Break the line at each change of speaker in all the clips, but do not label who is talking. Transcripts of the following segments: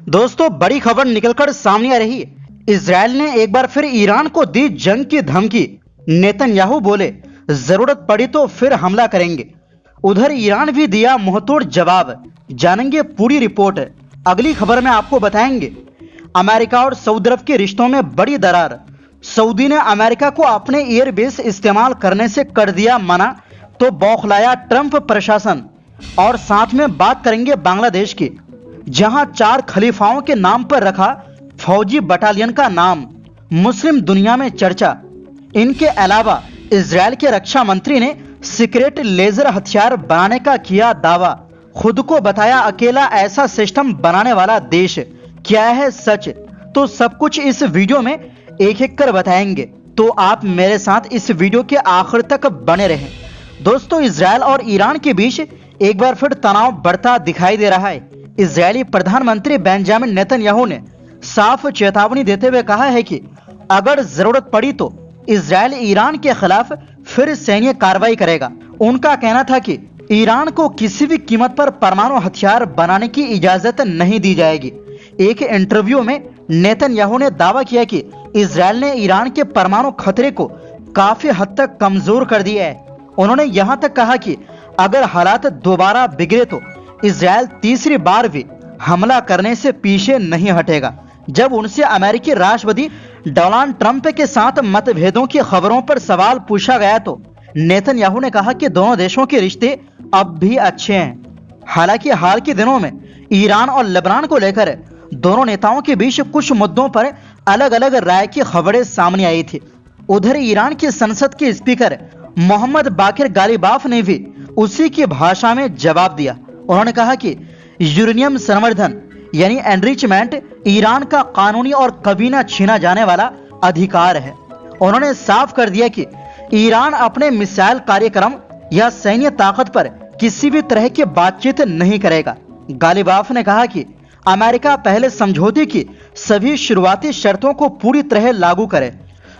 दोस्तों, बड़ी खबर निकलकर सामने आ रही है। इजराइल ने एक बार फिर ईरान को दी जंग की धमकी। नेतन्याहू बोले, जरूरत पड़ी तो फिर हमला करेंगे। उधर ईरान भी दिया मुंहतोड़ जवाब। जानेंगे पूरी रिपोर्ट। अगली खबर में आपको बताएंगे अमेरिका और सऊदी अरब के रिश्तों में बड़ी दरार। सऊदी ने अमेरिका को अपने एयरबेस इस्तेमाल करने से कर दिया मना, तो बौखलाया ट्रंप प्रशासन। और साथ में बात करेंगे बांग्लादेश की, जहां 4 खलीफाओं के नाम पर रखा फौजी बटालियन का नाम। मुस्लिम दुनिया में चर्चा। इनके अलावा इजराइल के रक्षा मंत्री ने सीक्रेट लेजर हथियार बनाने का किया दावा। खुद को बताया अकेला ऐसा सिस्टम बनाने वाला देश। क्या है सच? तो सब कुछ इस वीडियो में एक एक कर बताएंगे, तो आप मेरे साथ इस वीडियो के आखिर तक बने रहें। दोस्तों, इजराइल और ईरान के बीच एक बार फिर तनाव बढ़ता दिखाई दे रहा है। इजरायली प्रधानमंत्री बेंजामिन नेतन्याहू ने साफ चेतावनी देते हुए कहा है कि अगर जरूरत पड़ी तो इजरायल ईरान के खिलाफ फिर सैन्य कार्रवाई करेगा। उनका कहना था कि ईरान को किसी भी कीमत पर परमाणु हथियार बनाने की इजाजत नहीं दी जाएगी। एक इंटरव्यू में नेतन्याहू ने दावा किया कि इजरायल ने ईरान के परमाणु खतरे को काफी हद तक कमजोर कर दिया है। उन्होंने यहां तक कहा कि अगर हालात दोबारा बिगड़े तो इजरायल तीसरी बार भी हमला करने से पीछे नहीं हटेगा। जब उनसे अमेरिकी राष्ट्रपति डोनाल्ड ट्रंप के साथ मतभेदों की खबरों पर सवाल पूछा गया तो नेतन्याहू ने कहा कि दोनों देशों के रिश्ते अब भी अच्छे हैं। हालांकि हाल के दिनों में ईरान और लेबनान को लेकर दोनों नेताओं के बीच कुछ मुद्दों पर अलग अलग राय की खबरें सामने आई थी। उधर ईरान की संसद के स्पीकर मोहम्मद बाकिर गालिबाफ ने भी उसी की भाषा में जवाब दिया। उन्होंने कहा कि यूरेनियम संवर्धन यानी एनरिचमेंट ईरान का कानूनी और कभी न छीना जाने वाला अधिकार है। उन्होंने साफ कर दिया कि ईरान अपने मिसाइल कार्यक्रम या सैन्य ताकत पर किसी भी तरह की बातचीत नहीं करेगा। गालिबाफ ने कहा कि अमेरिका पहले समझौते की सभी शुरुआती शर्तों को पूरी तरह लागू करे,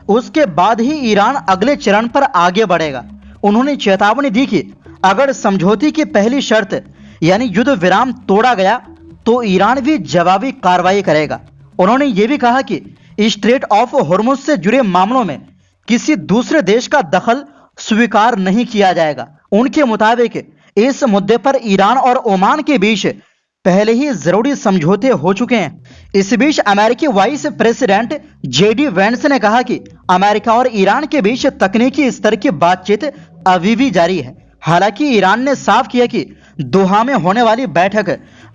उसके बाद ही ईरान अगले चरण पर आगे बढ़ेगा। उन्होंने चेतावनी दी कि अगर समझौते की पहली शर्त यानी युद्ध विराम तोड़ा गया तो ईरान भी जवाबी कार्रवाई करेगा। उन्होंने ये भी कहा कि स्ट्रेट ऑफ हॉर्मुज से जुड़े मामलों में किसी दूसरे देश का दखल स्वीकार नहीं किया जाएगा। उनके मुताबिक इस मुद्दे पर ईरान और ओमान के बीच पहले ही जरूरी समझौते हो चुके हैं। इस बीच अमेरिकी वाइस प्रेसिडेंट जेडी वेंस ने कहा कि अमेरिका और ईरान के बीच तकनीकी स्तर की बातचीत अभी भी जारी है। हालांकि ईरान ने साफ किया कि दोहा में होने वाली बैठक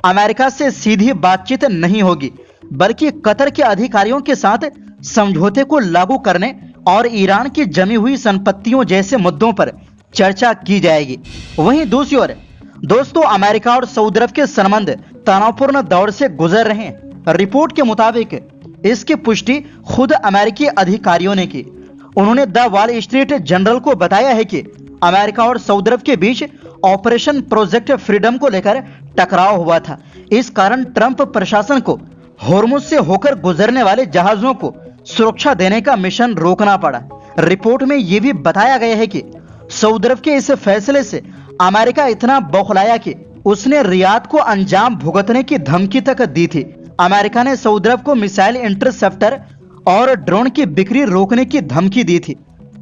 अमेरिका से सीधी बातचीत नहीं होगी, बल्कि कतर के अधिकारियों के साथ समझौते को लागू करने और ईरान की जमी हुई संपत्तियों जैसे मुद्दों पर चर्चा की जाएगी। वहीं दूसरी ओर दोस्तों, अमेरिका और सऊदी अरब के संबंध तनावपूर्ण दौर से गुजर रहे हैं। रिपोर्ट के मुताबिक इसकी पुष्टि खुद अमेरिकी अधिकारियों ने की। उन्होंने द वॉल स्ट्रीट जर्नल को बताया है कि अमेरिका और सऊदी अरब के बीच ऑपरेशन प्रोजेक्ट फ्रीडम को लेकर टकराव हुआ था। इस कारण ट्रंप प्रशासन को हॉर्मुज से होकर गुजरने वाले जहाजों को सुरक्षा देने का मिशन रोकना पड़ा। रिपोर्ट में यह भी बताया गया है कि सऊदी अरब के इस फैसले से अमेरिका इतना बौखलाया कि उसने रियाद को अंजाम भुगतने की धमकी तक दी थी। अमेरिका ने सऊदी अरब को मिसाइल इंटरसेप्टर और ड्रोन की बिक्री रोकने की धमकी दी थी।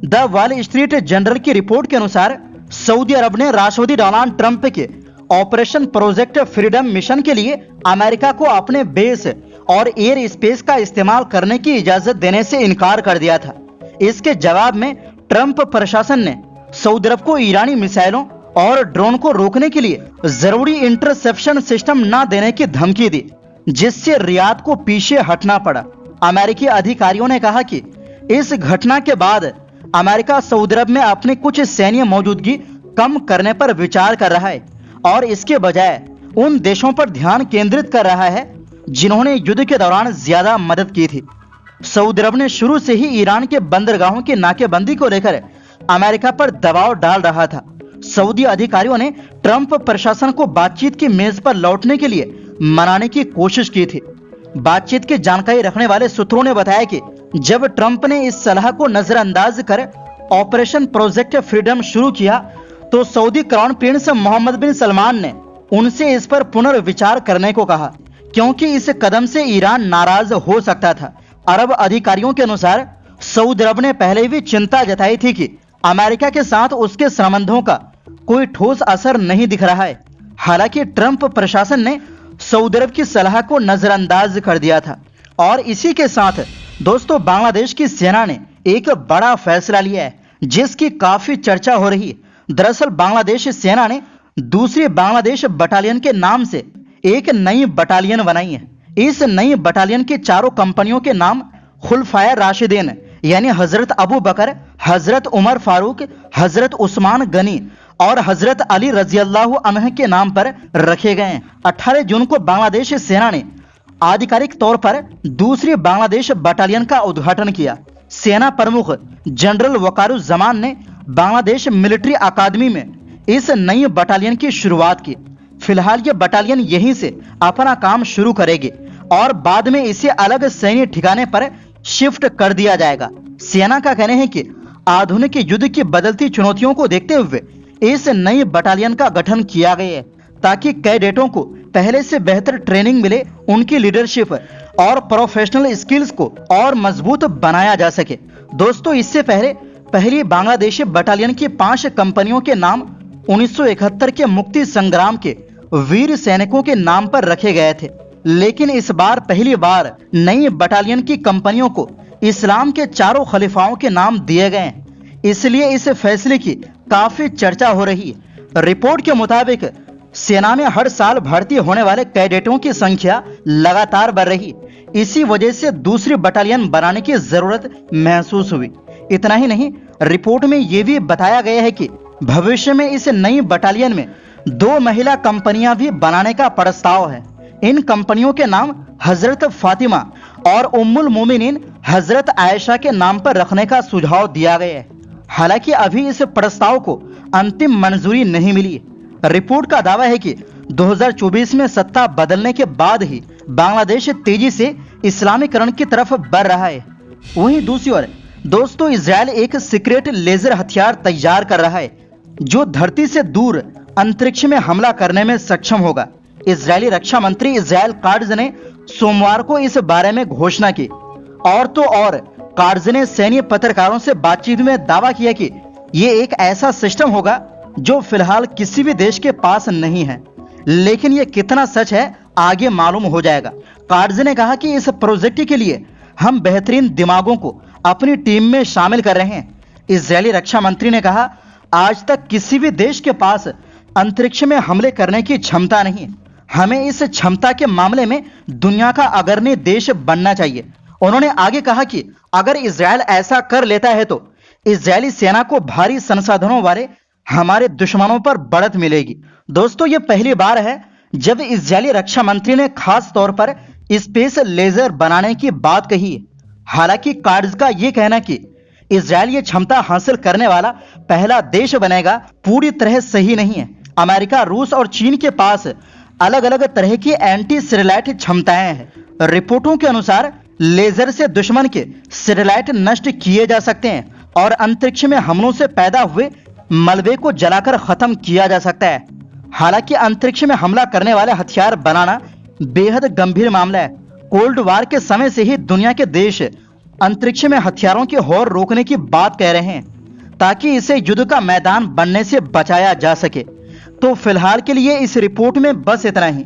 द वॉल स्ट्रीट जर्नल की रिपोर्ट के अनुसार सऊदी अरब ने राष्ट्रपति डोनाल्ड ट्रंप के ऑपरेशन प्रोजेक्ट फ्रीडम मिशन के लिए अमेरिका को अपने बेस और एयर स्पेस का इस्तेमाल करने की इजाजत देने से इनकार कर दिया था। इसके जवाब में ट्रंप प्रशासन ने सऊदी अरब को ईरानी मिसाइलों और ड्रोन को रोकने के लिए जरूरी इंटरसेप्शन सिस्टम न देने की धमकी दी, जिससे रियाद को पीछे हटना पड़ा। अमेरिकी अधिकारियों ने कहा कि इस घटना के बाद अमेरिका सऊदी अरब में अपनी कुछ सैन्य मौजूदगी कम करने पर विचार कर रहा है और इसके बजाय उन देशों पर ध्यान केंद्रित कर रहा है जिन्होंने युद्ध के दौरान ज्यादा मदद की थी। सऊदी अरब ने शुरू से ही ईरान के बंदरगाहों की नाकेबंदी को लेकर अमेरिका पर दबाव डाल रहा था। सऊदी अधिकारियों ने ट्रंप प्रशासन को बातचीत की मेज पर लौटने के लिए मनाने की कोशिश की थी। बातचीत की जानकारी रखने वाले सूत्रों ने बताया कि जब ट्रंप ने इस सलाह को नजरअंदाज कर ऑपरेशन प्रोजेक्ट फ्रीडम शुरू किया तो सऊदी क्राउन प्रिंस मोहम्मद बिन सलमान ने उनसे इस पर पुनर्विचार करने को कहा, क्योंकि इस कदम से ईरान नाराज हो सकता था। अरब अधिकारियों के अनुसार सऊदी अरब ने पहले भी चिंता जताई थी कि अमेरिका के साथ उसके संबंधों का कोई ठोस असर नहीं दिख रहा है। हालांकि ट्रंप प्रशासन ने सऊदी अरब की सलाह को नजरअंदाज कर दिया था। और इसी के साथ दोस्तों, बांग्लादेश की सेना ने एक बड़ा फैसला लिया है जिसकी काफी चर्चा हो रही है। दरअसल बांग्लादेश सेना ने दूसरी बांग्लादेश बटालियन के नाम से एक नई बटालियन बनाई है। इस नई बटालियन की चारों कंपनियों के नाम खुलफाए राशिदीन यानी हजरत अबू बकर, हजरत उमर फारूक, हजरत उस्मान गनी और हजरत अली रजी अल्लाह अन्हु के नाम पर रखे गए हैं। 18 जून को बांग्लादेश सेना ने आधिकारिक तौर पर दूसरी बांग्लादेश बटालियन का उद्घाटन किया। सेना प्रमुख जनरल वकारुज्जमान ने बांग्लादेश मिलिट्री अकादमी में इस नई बटालियन की शुरुआत की। फिलहाल ये बटालियन यहीं से अपना काम शुरू करेगी और बाद में इसे अलग सैन्य ठिकाने पर शिफ्ट कर दिया जाएगा। सेना का कहना है कि आधुनिक युद्ध की बदलती चुनौतियों को देखते हुए इस नई बटालियन का गठन किया गया है ताकि कैडेटों को पहले से बेहतर ट्रेनिंग मिले, उनकी लीडरशिप और प्रोफेशनल स्किल्स को और मजबूत बनाया जा सके। दोस्तों, इससे पहले पहली बांग्लादेशी बटालियन की 5 कंपनियों के नाम 1971 के मुक्ति संग्राम के वीर सैनिकों के नाम पर रखे गए थे, लेकिन इस बार पहली बार नई बटालियन की कंपनियों को इस्लाम के चारों खलीफाओं के नाम दिए गए हैं। इसलिए इस फैसले की काफी चर्चा हो रही है। रिपोर्ट के मुताबिक सेना में हर साल भर्ती होने वाले कैडेटों की संख्या लगातार बढ़ रही, इसी वजह से दूसरी बटालियन बनाने की जरूरत महसूस हुई। इतना ही नहीं, रिपोर्ट में यह भी बताया गया है कि भविष्य में इस नई बटालियन में 2 महिला कंपनियां भी बनाने का प्रस्ताव है। इन कंपनियों के नाम हजरत फातिमा और उम्मुल मोमिनीन हजरत आयशा के नाम पर रखने का सुझाव दिया गया है। हालांकि अभी इस प्रस्ताव को अंतिम मंजूरी नहीं मिली। रिपोर्ट का दावा है कि 2024 में सत्ता बदलने के बाद ही बांग्लादेश तेजी से इस्लामीकरण की तरफ बढ़ रहा है। वहीं दूसरी ओर दोस्तों, इजरायल एक सीक्रेट लेजर हथियार तैयार कर रहा है जो धरती से दूर अंतरिक्ष में हमला करने में सक्षम होगा। इजरायली रक्षा मंत्री इजराइल काट्ज ने सोमवार को इस बारे में घोषणा की। और तो और काट्ज ने सैन्य पत्रकारों से बातचीत में दावा किया कि यह एक ऐसा सिस्टम होगा जो फिलहाल किसी भी देश के पास नहीं है, लेकिन यह कितना सच है आगे मालूम हो जाएगा। काट्ज ने कहा कि इस प्रोजेक्ट के लिए हम बेहतरीन दिमागों को अपनी टीम में शामिल कर रहे हैं। इजरायली रक्षा मंत्री ने कहा, आज तक किसी भी देश के पास अंतरिक्ष में हमले करने की क्षमता नहीं। हमें इस क्षमता के मामले में दुनिया का अग्रणी देश बनना चाहिए। उन्होंने आगे कहा कि अगर इजरायल ऐसा कर लेता है तो इजरायली सेना को भारी संसाधनों वाले हमारे दुश्मनों पर बढ़त मिलेगी। दोस्तों, ये पहली बार है जब इजरायली रक्षा मंत्री ने खास तौर पर स्पेस लेजर बनाने की बात कही है। हालांकि काट्ज का यह कहना कि इजरायल ये क्षमता हासिल करने वाला पहला देश बनेगा पूरी तरह सही नहीं है। अमेरिका, रूस और चीन के पास अलग अलग तरह की एंटी सैटेलाइट क्षमताएं हैं। रिपोर्टों के अनुसार लेजर से दुश्मन के सैटेलाइट नष्ट किए जा सकते हैं और अंतरिक्ष में हमलों से पैदा हुए मलबे को जलाकर खत्म किया जा सकता है। हालांकि अंतरिक्ष में हमला करने वाले हथियार बनाना बेहद गंभीर मामला है। कोल्ड वार के समय से ही दुनिया के देश अंतरिक्ष में हथियारों की होड़ रोकने की बात कह रहे हैं ताकि इसे युद्ध का मैदान बनने से बचाया जा सके। तो फिलहाल के लिए इस रिपोर्ट में बस इतना ही।